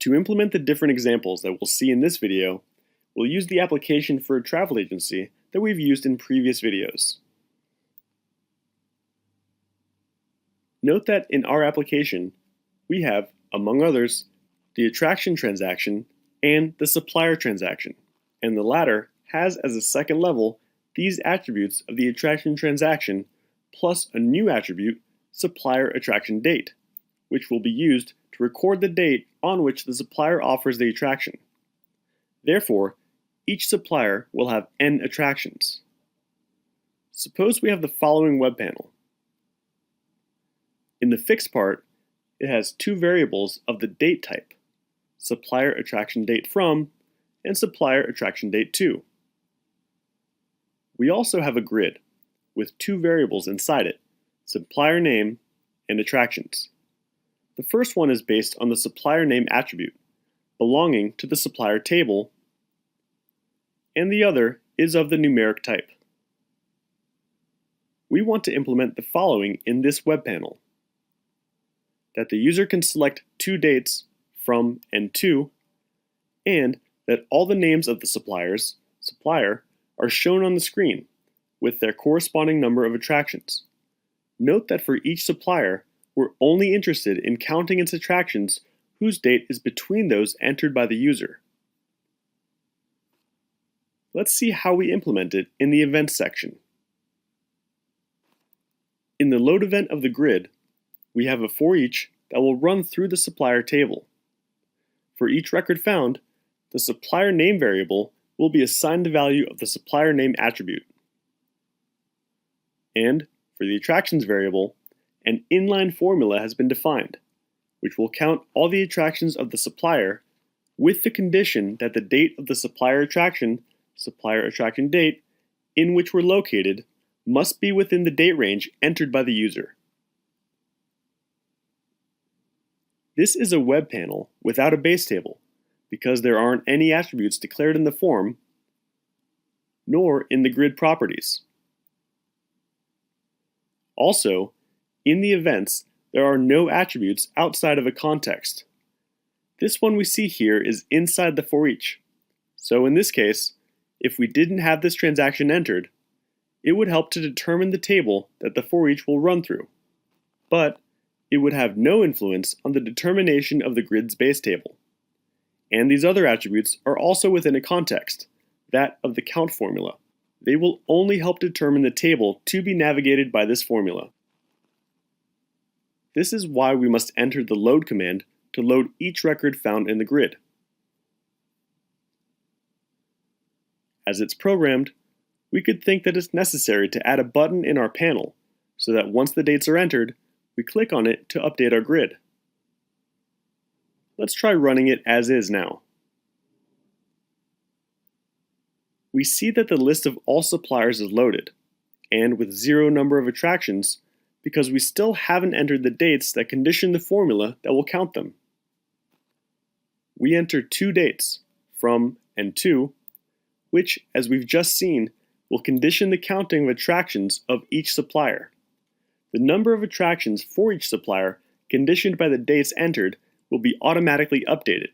To implement the different examples that we'll see in this video, we'll use the application for a travel agency that we've used in previous videos. Note that in our application, we have, among others, the attraction transaction and the supplier transaction, and the latter has as a second level these attributes of the attraction transaction plus a new attribute, supplier attraction date, which will be used to record the date on which the supplier offers the attraction. Therefore, each supplier will have n attractions. Suppose we have the following web panel. In the fixed part, it has two variables of the date type, supplier attraction date from and supplier attraction date to. We also have a grid with two variables inside it, supplier name and attractions. The first one is based on the supplier name attribute, belonging to the supplier table, and the other is of the numeric type. We want to implement the following in this web panel: that the user can select two dates, from and to, and that all the names of the supplier are shown on the screen with their corresponding number of attractions. Note that for each supplier, we're only interested in counting its attractions whose date is between those entered by the user. Let's see how we implement it in the events section. In the load event of the grid, we have a for each that will run through the supplier table. For each record found, the supplier name variable will be assigned the value of the supplier name attribute. And for the attractions variable, an inline formula has been defined, which will count all the attractions of the supplier with the condition that the date of the supplier attraction date, in which we're located, must be within the date range entered by the user. This is a web panel without a base table, because there aren't any attributes declared in the form, nor in the grid properties. Also, in the events, there are no attributes outside of a context. This one we see here is inside the for each. So in this case, if we didn't have this transaction entered, it would help to determine the table that the for each will run through. But it would have no influence on the determination of the grid's base table. And these other attributes are also within a context, that of the count formula. They will only help determine the table to be navigated by this formula. This is why we must enter the load command to load each record found in the grid. As it's programmed, we could think that it's necessary to add a button in our panel so that once the dates are entered, we click on it to update our grid. Let's try running it as is now. We see that the list of all suppliers is loaded, and with zero number of attractions, because we still haven't entered the dates that condition the formula that will count them. We enter two dates, from and to, which, as we've just seen, will condition the counting of attractions of each supplier. The number of attractions for each supplier, conditioned by the dates entered, will be automatically updated.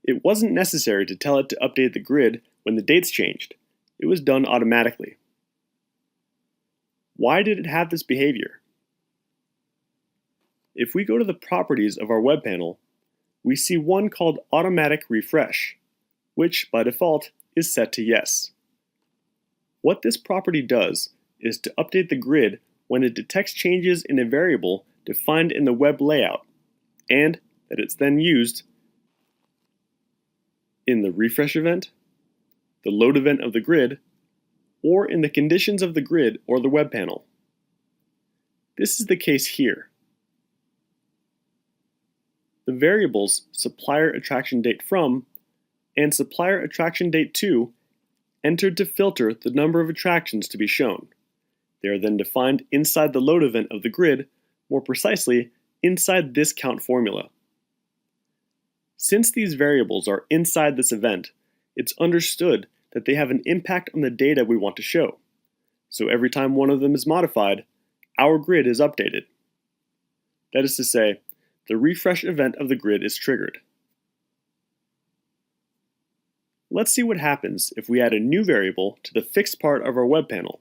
It wasn't necessary to tell it to update the grid when the dates changed. It was done automatically. Why did it have this behavior? If we go to the properties of our web panel, we see one called Automatic Refresh, which by default is set to yes. What this property does is to update the grid when it detects changes in a variable defined in the web layout, and that it's then used in the refresh event, the load event of the grid, or in the conditions of the grid or the web panel. This is the case here. The variables supplier attraction date from and supplier attraction date to entered to filter the number of attractions to be shown. They are then defined inside the load event of the grid, more precisely inside this count formula. Since these variables are inside this event, it's understood that they have an impact on the data we want to show. So every time one of them is modified, our grid is updated. That is to say, the refresh event of the grid is triggered. Let's see what happens if we add a new variable to the fixed part of our web panel,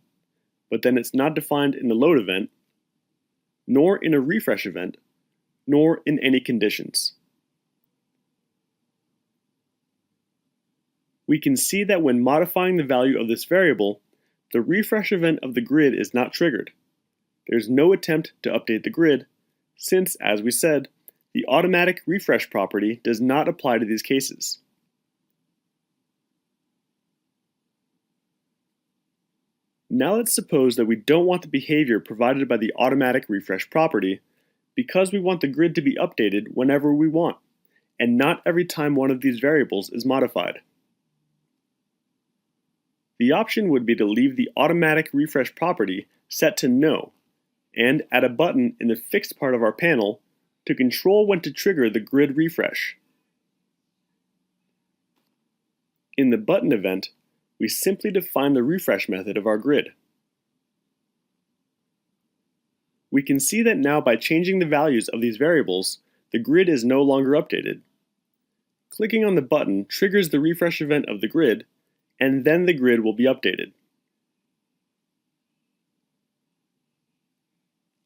but then it's not defined in the load event, nor in a refresh event, nor in any conditions. We can see that when modifying the value of this variable, the refresh event of the grid is not triggered. There's no attempt to update the grid, since, as we said, the automatic refresh property does not apply to these cases. Now let's suppose that we don't want the behavior provided by the automatic refresh property because we want the grid to be updated whenever we want, and not every time one of these variables is modified. The option would be to leave the automatic refresh property set to no, and add a button in the fixed part of our panel to control when to trigger the grid refresh. In the button event, we simply define the refresh method of our grid. We can see that now by changing the values of these variables, the grid is no longer updated. Clicking on the button triggers the refresh event of the grid, and then the grid will be updated.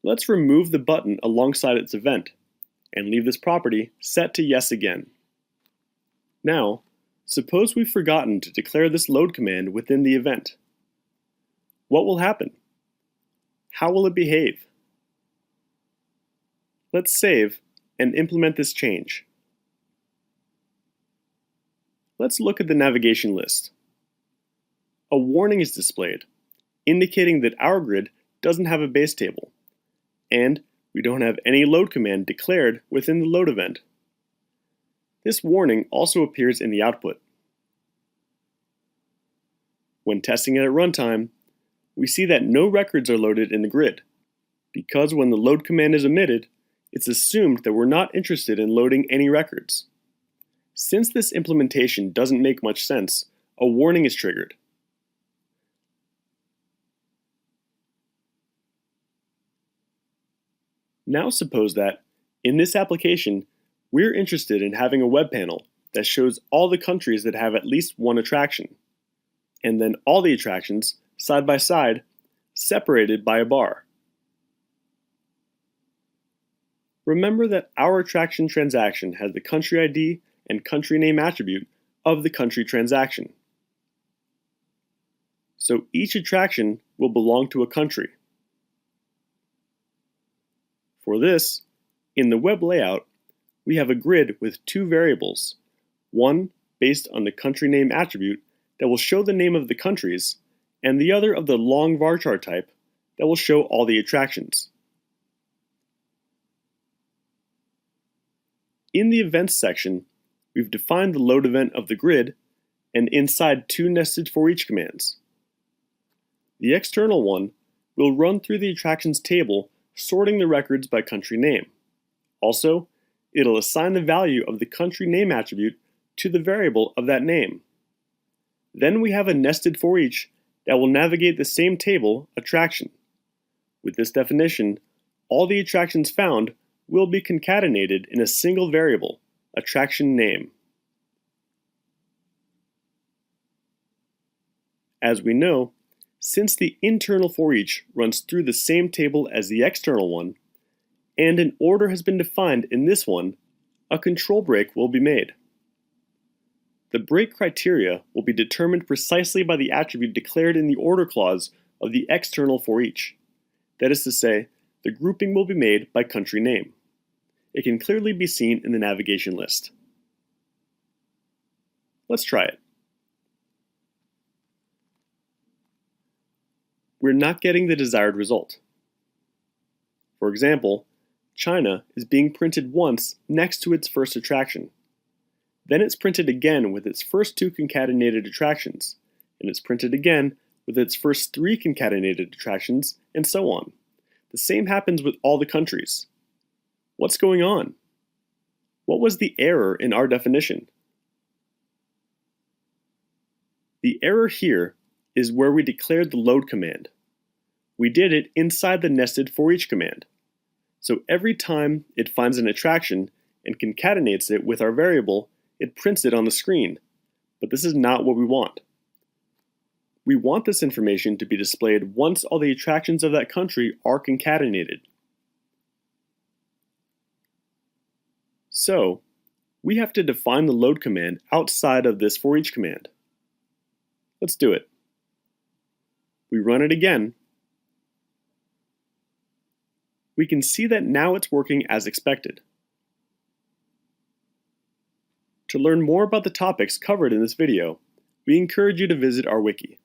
Let's remove the button alongside its event, and leave this property set to yes again. Now, suppose we've forgotten to declare this load command within the event. What will happen? How will it behave? Let's save and implement this change. Let's look at the navigation list. A warning is displayed, indicating that our grid doesn't have a base table, and we don't have any load command declared within the load event. This warning also appears in the output. When testing it at runtime, we see that no records are loaded in the grid, because when the load command is omitted, it's assumed that we're not interested in loading any records. Since this implementation doesn't make much sense, a warning is triggered. Now suppose that, in this application, we're interested in having a web panel that shows all the countries that have at least one attraction, and then all the attractions, side by side, separated by a bar. Remember that our attraction transaction has the country ID and country name attribute of the country transaction. So each attraction will belong to a country. For this, in the web layout, we have a grid with two variables, one based on the country name attribute that will show the name of the countries, and the other of the long varchar type that will show all the attractions. In the events section, we've defined the load event of the grid and inside two nested for each commands. The external one will run through the attractions table, sorting the records by country name. Also, it'll assign the value of the country name attribute to the variable of that name. Then we have a nested for each that will navigate the same table attraction. With this definition, all the attractions found will be concatenated in a single variable, attraction name. As we know, since the internal for each runs through the same table as the external one, and an order has been defined in this one, a control break will be made. The break criteria will be determined precisely by the attribute declared in the order clause of the external for each. That is to say, the grouping will be made by country name. It can clearly be seen in the navigation list. Let's try it. We're not getting the desired result. For example, China is being printed once next to its first attraction. Then it's printed again with its first two concatenated attractions, and it's printed again with its first three concatenated attractions, and so on. The same happens with all the countries. What's going on? What was the error in our definition? The error here is where we declared the load command. We did it inside the nested for each command. So every time it finds an attraction and concatenates it with our variable, it prints it on the screen. But this is not what we want. We want this information to be displayed once all the attractions of that country are concatenated. So, we have to define the load command outside of this for each command. Let's do it. We run it again. We can see that now it's working as expected. To learn more about the topics covered in this video, we encourage you to visit our wiki.